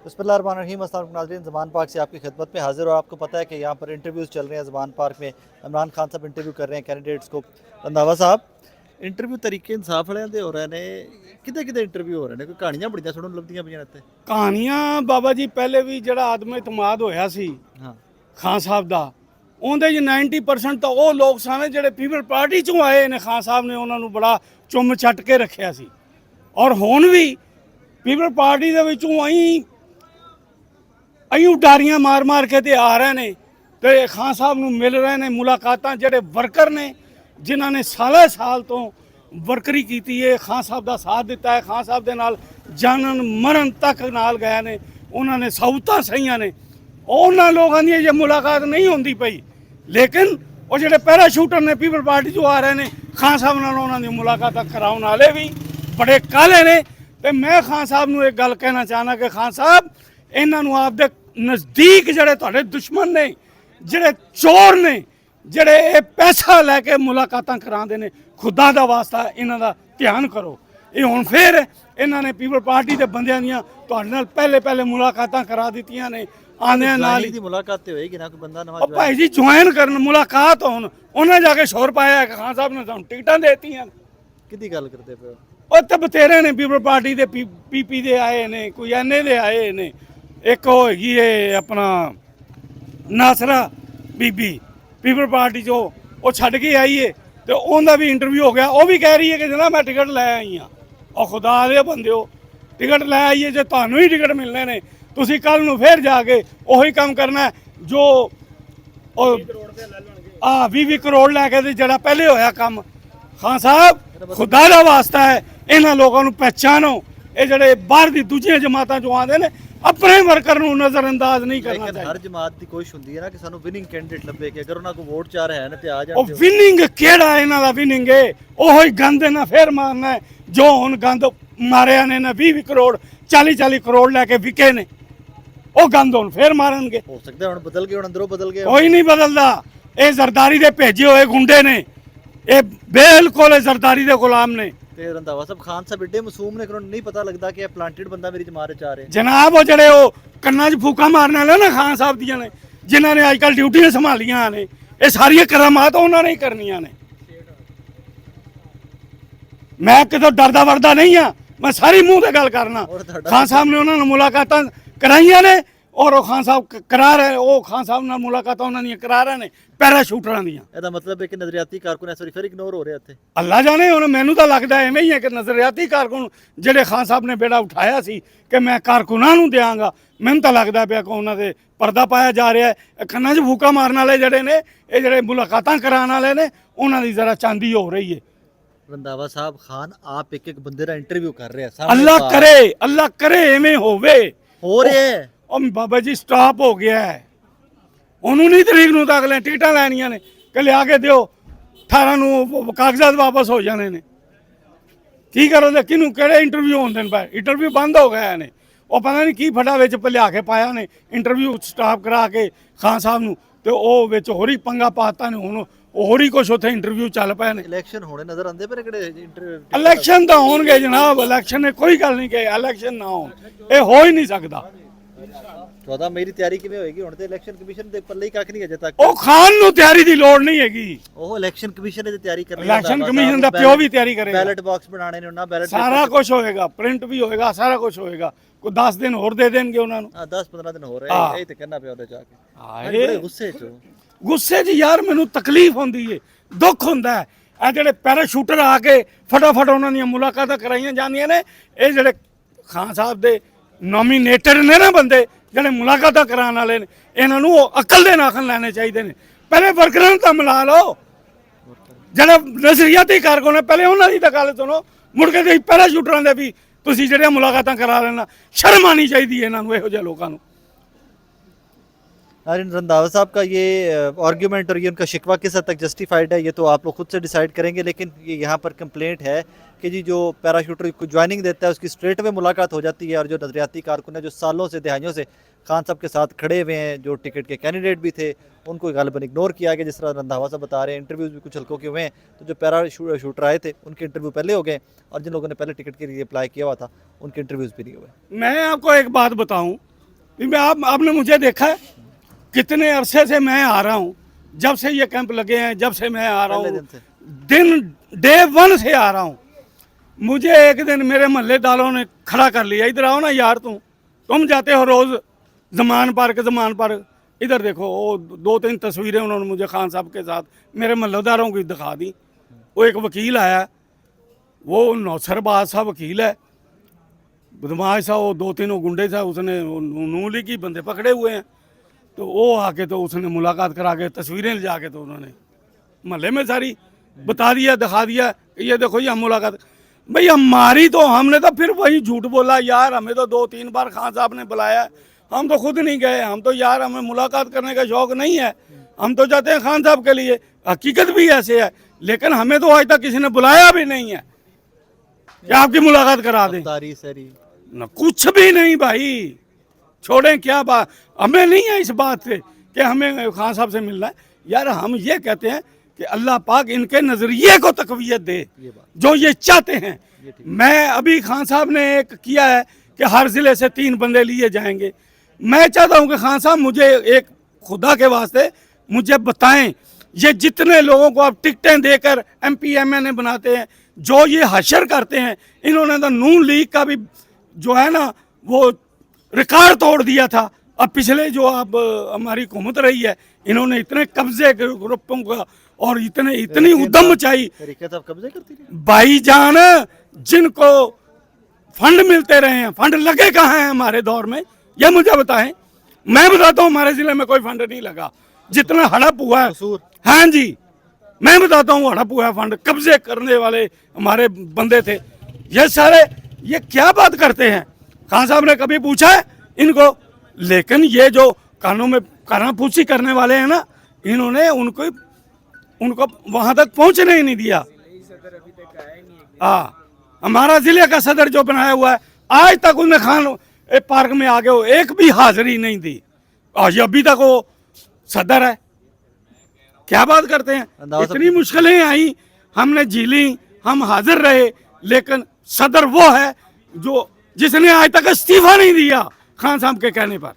बिस्मिल्लाहिर्रहमानिर्रहीम। अस्सलाम नाज़रीन, ज़मान पार्क से आपकी खिदमत में हाजिर। और आपको पता है कि यहाँ पर इंटरव्यूज़ चल रहे हैं ज़मान पार्क में। इमरान खान साहब इंटरव्यू कर रहे हैं कैंडिडेट्स को। रंधावा साहब, इंटरव्यू तरीके इंसाफ वाले दे हो रहे ने, किते किते इंटरव्यू हो रहे ने, कोई कहानियां बड़ियां सुनन लभदियां पईयां इत्थे। कहानियां बाबा जी पहले भी ਜਿਹੜਾ ਆਦਮ ਇਤਮਾਦ ਹੋਇਆ ਸੀ हाँ ਖਾਨ ਸਾਹਿਬ ਦਾ ਉਹਦੇ 'ਚ 90% ਤਾਂ ਉਹ ਲੋਕ ਸਨ ਜਿਹੜੇ ਪੀਪਲ ਪਾਰਟੀ ਚੋਂ ਆਏ ਨੇ। ਖਾਨ ਸਾਹਿਬ ਨੇ ਉਹਨਾਂ ਨੂੰ ਬੜਾ ਚੁੰਮ ਛੱਟ ਕੇ ਰੱਖਿਆ ਸੀ ਔਰ ਹੁਣ ਵੀ ਪੀਪਲ ਪਾਰਟੀ ਦੇ ਵਿੱਚੋਂ ਅਸੀਂ ਉਡਾਰੀਆਂ ਮਾਰ ਕੇ ਤੇ ਆ ਰਹੇ ਨੇ ਤੇ ਖਾਨ ਸਾਹਿਬ ਨੂੰ ਮਿਲ ਰਹੇ ਨੇ। ਮੁਲਾਕਾਤਾਂ ਜਿਹੜੇ ਵਰਕਰ ਨੇ ਜਿਨ੍ਹਾਂ ਨੇ ਸਾਲ ਤੋਂ ਵਰਕਰੀ ਕੀਤੀ ਹੈ, ਖਾਨ ਸਾਹਿਬ ਦਾ ਸਾਥ ਦਿੱਤਾ ਹੈ, ਖਾਨ ਸਾਹਿਬ ਦੇ ਨਾਲ ਜਾਨਨ ਮਰਨ ਤੱਕ ਨਾਲ ਗਏ ਨੇ, ਉਹਨਾਂ ਨੇ ਸਹੂਲਤਾਂ ਸਹੀਆਂ ਨੇ, ਉਹਨਾਂ ਲੋਕਾਂ ਦੀ ਜੇ ਮੁਲਾਕਾਤ ਨਹੀਂ ਹੁੰਦੀ ਪਈ। ਲੇਕਿਨ ਉਹ ਜਿਹੜੇ ਪੈਰਾਸ਼ੂਟਰ ਨੇ ਪੀਪਲ ਪਾਰਟੀ ਚੋਂ ਆ ਰਹੇ ਨੇ, ਖਾਨ ਸਾਹਿਬ ਨਾਲ ਉਹਨਾਂ ਦੀ ਮੁਲਾਕਾਤਾਂ ਕਰਾਉਣ ਵਾਲੇ ਵੀ ਬੜੇ ਕਾਲੇ ਨੇ। ਤੇ ਮੈਂ ਖਾਨ ਸਾਹਿਬ ਨੂੰ ਇੱਕ ਗੱਲ ਕਹਿਣਾ ਚਾਹਨਾ ਕਿ ਖਾਨ ਸਾਹਿਬ ਇਹਨਾਂ ਨੂੰ ਆਪਦੇ ਨਜ਼ਦੀਕ ਜਿਹੜੇ ਤੁਹਾਡੇ ਦੁਸ਼ਮਣ ਨੇ, ਜਿਹੜੇ ਚੋਰ ਨੇ, ਜਿਹੜੇ ਇਹ ਪੈਸਾ ਲੈ ਕੇ ਮੁਲਾਕਾਤਾਂ ਕਰਾਉਂਦੇ ਨੇ, ਖੁਦਾ ਦਾ ਵਾਸਤਾ ਇਹਨਾਂ ਦਾ ਧਿਆਨ ਕਰੋ। ਇਹ ਹੁਣ ਫਿਰ ਇਹਨਾਂ ਨੇ ਪੀਪਲ ਪਾਰਟੀ ਦੇ ਬੰਦਿਆਂ ਦੀਆਂ ਤੁਹਾਡੇ ਨਾਲ ਪਹਿਲੇ ਮੁਲਾਕਾਤਾਂ ਕਰਾ ਦਿੱਤੀਆਂ ਨੇ। ਆਂਦਿਆਂ ਨਾਲ ਹੀ ਦੀ ਮੁਲਾਕਾਤ ਤੇ ਹੋਏਗੀ ਨਾ, ਕੋਈ ਬੰਦਾ ਨਵਾਂ ਉਹ ਭਾਈ ਜੀ ਜੁਆਇਨ ਕਰਨ ਮੁਲਾਕਾਤ ਹੋਣ, ਉਹਨਾਂ ਜਾ ਕੇ ਸ਼ੋਰ ਪਾਇਆ ਕਿ ਖਾਨ ਸਾਹਿਬ ਨੇ ਸਾਨੂੰ ਟਿਕਟਾਂ ਦੇ ਦਿੱਤੀਆਂ। ਕਿਹਦੀ ਗੱਲ ਕਰਦੇ ਪਏ ਹੋ? ਉਹ ਤਾਂ ਬਥੇਰੇ ਨੇ ਪੀਪਲ ਪਾਰਟੀ ਦੇ ਪੀਪੀ ਦੇ ਆਏ ਨੇ, ਕੋਈ ਐਨਏ ਦੇ ਆਏ ਨੇ। ਇੱਕ ਉਹ ਹੈਗੀ ਏ ਆਪਣਾ ਨਾਸਰਾ ਬੀਬੀ ਪੀਪਲ ਪਾਰਟੀ ਚੋਂ, ਉਹ ਛੱਡ ਕੇ ਆਈ ਏ ਤੇ ਉਹਦਾ ਵੀ ਇੰਟਰਵਿਊ ਹੋ ਗਿਆ। ਉਹ ਵੀ ਕਹਿ ਰਹੀ ਹੈ ਕਿ ਜਨਾਬ ਮੈਂ ਟਿਕਟ ਲੈ ਆਈ ਹਾਂ। ਉਹ ਖੁਦਾ ਦੇ ਬੰਦਿਓ, ਟਿਕਟ ਲੈ ਆਈਏ, ਜੇ ਤੁਹਾਨੂੰ ਹੀ ਟਿਕਟ ਮਿਲਣੇ ਨੇ ਤੁਸੀਂ ਕੱਲ ਨੂੰ ਫੇਰ ਜਾ ਕੇ ਉਹੀ ਕੰਮ ਕਰਨਾ ਜੋ 20 ਕਰੋੜ ਲੈ ਕੇ ਤੇ ਜਿਹੜਾ ਪਹਿਲੇ ਹੋਇਆ ਕੰਮ। ਖਾਨ ਸਾਹਿਬ ਖੁਦਾ ਦਾ ਵਾਸਤਾ ਹੈ ਇਹਨਾਂ ਲੋਕਾਂ ਨੂੰ ਪਹਿਚਾਨੋ। ਇਹ ਜਿਹੜੇ ਬਾਹਰ ਦੀ ਦੂਜੀਆਂ ਜਮਾਤਾਂ ਚੋਂ ਆਉਂਦੇ ਨੇ ਆਪਣੇ ਵਰਕਰ ਨੂੰ ਨਜ਼ਰਅੰਦਾਜ਼ ਨਹੀਂ ਕਰਨਾ ਲੇਕਿਨ ਚਾਹੀਦਾ। ਹਰ ਜਮਾਤ ਦੀ ਕੋਸ਼ਿਸ਼ ਹੁੰਦੀ ਹੈ ਨਾ ਕਿ ਸਾਨੂੰ ਵਿਨਿੰਗ ਕੈਂਡੀਡੇਟ ਲੱਭੇ, ਕਿ ਅਗਰ ਉਹਨਾਂ ਕੋਲ ਵੋਟ ਚਾਰ ਹੈ ਨਾ ਤੇ ਆ ਜਾਣ। ਉਹ ਵਿਨਿੰਗ ਕਿਹੜਾ ਇਹਨਾਂ ਦਾ ਵਿਨਿੰਗ ਹੈ? ਉਹੀ ਗੰਦ ਇਹਨਾਂ ਫੇਰ ਮਾਰਨਾ ਹੈ ਜੋ ਹੁਣ ਗੰਦ ਮਾਰਿਆ ਨੇ ਨਾ। 20 ਕਰੋੜ 40 ਕਰੋੜ ਲੈ ਕੇ ਵਿਕੇ ਨੇ, ਉਹ ਗੰਦ ਹੁਣ ਫੇਰ ਮਾਰਨਗੇ। ਹੋ ਸਕਦਾ ਹੁਣ ਬਦਲ ਗਏ, ਹੁਣ ਅੰਦਰੋਂ ਬਦਲ ਗਏ। ਕੋਈ ਨਹੀਂ ਬਦਲਦਾ। ਇਹ ਜ਼ਰਦਾਰੀ ਦੇ ਭੇਜੇ ਹੋਏ ਗੁੰਡੇ ਨੇ, ਇਹ ਬਿਲਕੁਲ ਜ਼ਰਦਾਰੀ ਦੇ ਗੁਲਾਮ ਨੇ। ਤੇ ਰੰਧਾਵਾ ਸਾਹਿਬ, ਖਾਨ ਸਾਹਿਬ ਏਡੇ ਮਾਸੂਮ ਨੇ ਕਿ ਉਹਨਾਂ ਨੂੰ ਨਹੀਂ ਪਤਾ ਲੱਗਦਾ ਕਿ ਇਹ ਪਲਾਂਟਡ ਬੰਦਾ ਮੇਰੀ ਜਮਾਤ ਚ ਆ ਰਿਹਾ। ਜਨਾਬ ਉਹ ਜਿਹੜੇ ਉਹ ਕੰਨਾਂ 'ਚ ਫੂਕਾਂ ਮਾਰਨ ਵਾਲੇ ਨਾ ਖਾਨ ਸਾਹਿਬ ਦੀਆਂ ਨੇ, ਜਿਨ੍ਹਾਂ ਨੇ ਅੱਜ ਕੱਲ੍ਹ ਡਿਊਟੀਆਂ ਸੰਭਾਲੀਆਂ ਨੇ, ਇਹ ਸਾਰੀਆਂ ਕਰਾਮਾਤ ਉਹਨਾਂ ਨੇ ਹੀ ਕਰਨੀਆਂ ਨੇ। ਮੈਂ ਕਿਤੋਂ ਡਰਦਾ ਵਰਦਾ ਨਹੀਂ ਆ, ਮੈਂ ਸਾਰੀ ਮੂੰਹ ਤੇ ਗੱਲ ਕਰਨਾ। ਖਾਨ ਸਾਹਿਬ ਨੇ ਉਹਨਾਂ ਨੂੰ ਮੁਲਾਕਾਤਾਂ ਕਰਾਈਆਂ ਨੇ ਔਰ ਉਹ ਖਾਨ ਸਾਹਿਬ ਕਰਾ ਰਹੇ, ਉਹ ਖਾਨ ਸਾਹਿਬ ਨਾਲ ਮੁਲਾਕਾਤਾਂ ਉਹਨਾਂ ਦੀਆਂ ਕਰਾ ਰਹੇ ਨੇ ਪੈਰਾਸ਼ੂਟਰਾਂ ਦੀਆਂ। ਇਹਦਾ ਮਤਲਬ ਹੈ ਕਿ ਨਜ਼ਰੀਆਤੀ ਕਾਰਕੁਨ ਇਸ ਵਾਰੀ ਫਿਰ ਇਗਨੋਰ ਹੋ ਰਿਹਾ ਇੱਥੇ। ਅੱਲਾ ਜਾਣੇ। ਹੁਣ ਮੈਨੂੰ ਤਾਂ ਲੱਗਦਾ ਐਵੇਂ ਹੀ ਹੈ ਕਿ ਨਜ਼ਰੀਆਤੀ ਕਾਰਕੁਨ ਜਿਹੜੇ ਖਾਨ ਸਾਹਿਬ ਨੇ ਬੇੜਾ ਉਠਾਇਆ ਸੀ ਕਿ ਮੈਂ ਕਾਰਕੁਨਾਂ ਨੂੰ ਦਿਆਂਗਾ, ਮੈਨੂੰ ਤਾਂ ਲੱਗਦਾ ਪਿਆ ਕਿ ਉਹਨਾਂ ਦੇ ਪਰਦਾ ਪਾਇਆ ਜਾ ਰਿਹਾ ਹੈ। ਕੰਨਾਂ 'ਚ ਫੂਕਾ ਮਾਰਨ ਵਾਲੇ ਜਿਹੜੇ ਨੇ, ਇਹ ਜਿਹੜੇ ਮੁਲਾਕਾਤਾਂ ਕਰਾਉਣ ਵਾਲੇ ਨੇ, ਉਹਨਾਂ ਦੀ ਜ਼ਰਾ ਚਾਂਦੀ ਹੋ ਰਹੀ ਹੈ। ਰੰਧਾਵਾ ਸਾਹਿਬ, ਖਾਨ ਆਪ ਇੱਕ ਬੰਦੇ ਦਾ ਇੰਟਰਵਿਊ ਕਰ ਰਿਹਾ। ਅੱਲਾ ਕਰੇ ਐਵੇਂ ਹੋਵੇ। ਹੋ ਰਿਹਾ ਹੈ। ਉਹ ਬਾਬਾ ਜੀ ਸਟਾਪ ਹੋ ਗਿਆ ਹੈ। ਉਹਨੂੰ ਨਹੀਂ ਤਰੀਕ ਨੂੰ ਤੱਕ ਲੈ ਟਿਕਟਾਂ ਲੈਣੀਆਂ ਨੇ ਕਿ ਲਿਆ ਕੇ ਦਿਓ, 18 ਨੂੰ ਕਾਗਜ਼ਾਤ ਵਾਪਸ ਹੋ ਜਾਣੇ ਨੇ। ਕੀ ਕਰੋਗੇ? ਕਿਹਨੂੰ ਕਿਹੜੇ ਇੰਟਰਵਿਊ ਹੁੰਦੇ ਨੇ? ਭਾਈ ਇੰਟਰਵਿਊ ਬੰਦ ਹੋ ਗਏ ਨੇ। ਉਹ ਪਤਾ ਨਹੀਂ ਕੀ ਫਟਾ ਵਿੱਚ ਲਿਆ ਕੇ ਪਾਇਆ ਨੇ ਇੰਟਰਵਿਊ ਸਟਾਪ ਕਰਾ ਕੇ ਖਾਨ ਸਾਹਿਬ ਨੂੰ, ਤੇ ਉਹ ਵਿੱਚ ਹੋਰ ਹੀ ਪੰਗਾ ਪਾਤਾ ਨੇ। ਹੁਣ ਹੋਰ ਹੀ ਕੁਛ ਉੱਥੇ ਇੰਟਰਵਿਊ ਚੱਲ ਪਏ ਨੇ। ਇਲੈਕਸ਼ਨ ਹੋਣੇ ਨਜ਼ਰ ਆਉਂਦੇ ਪਰ ਕਿਹੜੇ ਇੰਟਰਵਿਊ। ਇਲੈਕਸ਼ਨ ਤਾਂ ਹੋਣਗੇ ਜਨਾਬ, ਇਲੈਕਸ਼ਨ ਨੇ ਕੋਈ ਗੱਲ ਨਹੀਂ ਕਿ ਇਲੈਕਸ਼ਨ ਨਾ ਹੋਣ, ਇਹ ਹੋ ਹੀ ਨਹੀਂ ਸਕਦਾ। 14 ਮਈ ਦੀ ਤਿਆਰੀ ਕਿਵੇਂ ਹੋਏਗੀ? ਹੁਣ ਤੇ ਇਲੈਕਸ਼ਨ ਕਮਿਸ਼ਨ ਦੇ ਪੱਲੇ ਹੀ ਕੱਖ ਨਹੀਂ ਅਜੇ ਤੱਕ। ਉਹ ਖਾਨ ਨੂੰ ਤਿਆਰੀ ਦੀ ਲੋੜ ਨਹੀਂ ਹੈਗੀ। ਉਹ ਇਲੈਕਸ਼ਨ ਕਮਿਸ਼ਨ ਦੀ ਤਿਆਰੀ ਕਰਨੀ। ਇਲੈਕਸ਼ਨ ਕਮਿਸ਼ਨ ਦਾ ਪਿਓ ਵੀ ਤਿਆਰੀ ਕਰੇਗਾ। ਬੈਲਟ ਬਾਕਸ ਬਣਾਣੇ ਨੇ ਉਹਨਾਂ, ਬੈਲਟ ਸਾਰਾ ਕੁਝ ਹੋਏਗਾ, ਪ੍ਰਿੰਟ ਵੀ ਹੋਏਗਾ, ਸਾਰਾ ਕੁਝ ਹੋਏਗਾ। ਕੋਈ 10 ਦਿਨ ਹੋਰ ਦੇ ਦੇਣਗੇ ਉਹਨਾਂ ਨੂੰ। 10-15 ਦਿਨ ਹੋ ਰਹੇ, ਇਹ ਤੇ ਕਹਿਣਾ ਪਿਆ ਉਹਦੇ ਜਾ ਕੇ। ਇਹ ਬੜੇ ਗੁੱਸੇ 'ਚ ਗੁੱਸੇ 'ਚ ਯਾਰ ਮੈਨੂੰ ਤਕਲੀਫ ਹੁੰਦੀ ਏ, ਦੁੱਖ ਹੁੰਦਾ ਹੈ। ਇਹ ਜਿਹੜੇ ਪੈਰਾਸ਼ੂਟਰ ਆ ਕੇ ਫਟਾਫਟ ਉਹਨਾਂ ਦੀਆਂ ਮੁਲਾਕਾਤਾਂ ਕਰਾਈਆਂ ਜਾਂਦੀਆਂ ਨੇ। ਇਹ ਜਿਹੜੇ ਖਾਨ ਸਾਹਿਬ ਦੇ ਨੋਮੀਨੇਟਰ ਨੇ ਨਾ ਬੰਦੇ, ਜਿਹੜੇ ਮੁਲਾਕਾਤਾਂ ਕਰਾਉਣ ਵਾਲੇ ਨੇ, ਇਹਨਾਂ ਨੂੰ ਉਹ ਅਕਲ ਦੇ ਨਾਖਣ ਲੈਣੇ ਚਾਹੀਦੇ ਨੇ। ਪਹਿਲੇ ਵਰਕਰਾਂ ਨੂੰ ਤਾਂ ਮਿਲਾ ਲਓ, ਜਿਹੜਾ ਨਜ਼ਰੀਆਤੀ ਕਾਰਕੁਨ ਨੇ, ਪਹਿਲੇ ਉਹਨਾਂ ਦੀ ਤਾਂ ਗੱਲ ਸੁਣੋ। ਮੁੜ ਕੇ ਪੈਰਾਸ਼ੂਟਰਾਂ ਦੇ ਵੀ ਤੁਸੀਂ ਜਿਹੜੀਆਂ ਮੁਲਾਕਾਤਾਂ ਕਰਾ ਲੈਣਾ, ਸ਼ਰਮ ਆਉਣੀ ਚਾਹੀਦੀ ਹੈ ਇਹਨਾਂ ਨੂੰ, ਇਹੋ ਜਿਹੇ ਲੋਕਾਂ ਨੂੰ। रंधावा साहब का ये आर्ग्यूमेंट और ये उनका शिकवा किस हद तक जस्टिफाइड है, ये तो आप लोग खुद से डिसाइड करेंगे। लेकिन ये यहाँ पर कंप्लेंट है कि जी जो पैराशूटर को ज्वाइनिंग देता है उसकी स्ट्रेट में मुलाकात हो जाती है, और जो नजरियाती कारकुन है जो सालों से दिहाइयों से खान साहब के साथ खड़े हुए हैं, जो टिकट के कैंडिडेट भी थे, उनको गालिबन इग्नोर किया गया। जिस तरह रंधावा साहब बता रहे हैं, इंटरव्यूज़ भी कुछ हल्कों के हुए हैं। तो जो पैराशूटर आए थे उनके इंटरव्यू पहले हो गए, और जिन लोगों ने पहले टिकट के लिए अप्लाई किया हुआ था उनके इंटरव्यूज़ भी नहीं हुए। मैं आपको एक बात बताऊँ, आपने मुझे देखा है कितने अरसे से मैं आ रहा हूँ, जब से ये कैंप लगे हैं, जब से मैं आ रहा पहले हूँ, दिन से। दिन डे 1 से आ रहा हूँ। मुझे एक दिन मेरे मोहल्लेदारों ने खड़ा कर लिया, इधर आओ ना यार, तुम जाते हो रोज जमान पार्क, इधर देखो। वो 2-3 तस्वीरें उन्होंने मुझे खान साहब के साथ मेरे मोहल्लेदारों की दिखा दी। वो एक वकील आया, वो नौसरबाज सा वकील है, बदमाश सा, वो 2-3 गुंडे सा, उसने नून लीग की बंदे पकड़े हुए हैं। तो वो आके तो उसने मुलाकात करा के तस्वीरें ले जाके तो उन्होंने मोहल्ले में सारी बता दिया, दिखा दिया कि ये देखो ये हम मुलाकात। भाई हमारी तो, हमने तो फिर वही झूठ बोला यार, हमें तो 2-3 बार खान साहब ने बुलाया, हम तो खुद नहीं गए। हम तो यार, हमें मुलाकात करने का शौक नहीं है, हम तो जाते हैं खान साहब के लिए। हकीकत भी ऐसे है, लेकिन हमें तो आज तक किसी ने बुलाया भी नहीं है कि आपकी मुलाकात करा दें। तारी सरी ना कुछ भी नहीं भाई, छोड़ें क्या बात, हमें नहीं है इस बात से कि हमें खान साहब से मिलना है। यार हम ये कहते हैं कि अल्लाह पाक इनके नजरिए को तकवीयत दे, ये बात जो ये चाहते हैं। ये ठीक। मैं अभी खान साहब ने एक किया है कि हर जिले से 3 बंदे लिए जाएंगे। मैं चाहता हूं कि खान साहब मुझे एक, खुदा के वास्ते मुझे बताएं, ये जितने लोगों को आप टिकटें देकर MP MNA बनाते हैं, जो ये हशर करते हैं, इन्होंने तो नून लीग का भी जो है ना वो रिकॉर्ड तोड़ दिया था। अब पिछले जो अब हमारी हुकूमत रही है, इन्होंने इतने कब्जे ग्रुपों का और इतनी उद्यम मचाई। तरीके से आप कब्जे करती रही। भाईजान, जिनको फंड मिलते रहे हैं, फंड लगे कहाँ हैं हमारे दौर में, ये मुझे बताएं। मैं बताता हूँ, हमारे जिले में कोई फंड नहीं लगा। जितना हड़प हुआ है, कसूर। हाँ जी, मैं बताता हूँ, हड़प हुआ है फंड, कब्जे करने वाले हमारे बंदे थे ये सारे। ये क्या बात करते हैं? खान साहब ने कभी पूछा है इनको? लेकिन ये जो कानून में कानाफूसी करने वाले हैं ना, इन्होंने उनको वहां तक पहुंचने ही नहीं दिया। हाँ, हमारा जिले का सदर जो बनाया हुआ है, आज तक उसने खान पार्क में आगे वो एक भी हाजिरी नहीं दी, और ये अभी तक वो सदर है। क्या बात करते हैं? इतनी मुश्किलें आई, हमने झीली, हम हाजिर रहे, लेकिन सदर वो है जो जिसने आज तक इस्तीफा नहीं दिया खान साहब के कहने पर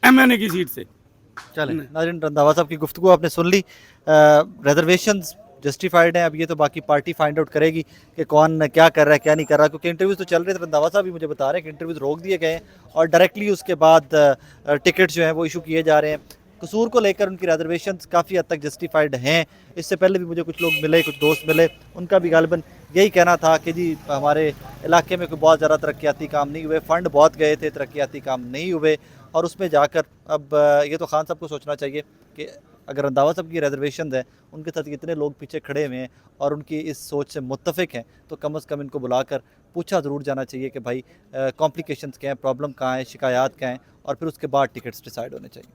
MNA की सीट से। चलें नाज़रीन, रंधावा साहब की गुफ्तगू आपने सुन ली। रिजर्वेशंस जस्टिफाइड हैं, अब ये तो बाकी पार्टी फाइंड आउट करेगी कि कौन क्या कर रहा है क्या नहीं कर रहा, क्योंकि इंटरव्यूज़ तो चल रहे थे। रंधावा साहब भी मुझे बता रहे हैं कि इंटरव्यूज़ रोक दिए गए हैं और डायरेक्टली उसके बाद टिकट्स जो हैं वो इशू किए जा रहे हैं। कसूर को लेकर उनकी रिजर्वेशंस काफ़ी हद तक जस्टिफाइड हैं। इससे पहले भी मुझे कुछ लोग मिले, कुछ दोस्त मिले, उनका भी गालिबन यही कहना था कि जी हमारे इलाके में कोई बहुत ज़्यादा तरक्याती काम नहीं हुए, फ़ंड बहुत गए थे, तरक्याती काम नहीं हुए। और उसमें जाकर अब ये तो खान साहब को सोचना चाहिए कि अगर रंधावा साहब की रिजर्वेशन है, उनके साथ कितने लोग पीछे खड़े हुए हैं और उनकी इस सोच से मुत्तफिक हैं, तो कम से कम इनको बुलाकर पूछा ज़रूर जाना चाहिए कि भाई कॉम्प्लिकेशंस क्या हैं, प्रॉब्लम कहाँ है, शिकायत क्या हैं, और फिर उसके बाद टिकट्स डिसाइड होने चाहिए।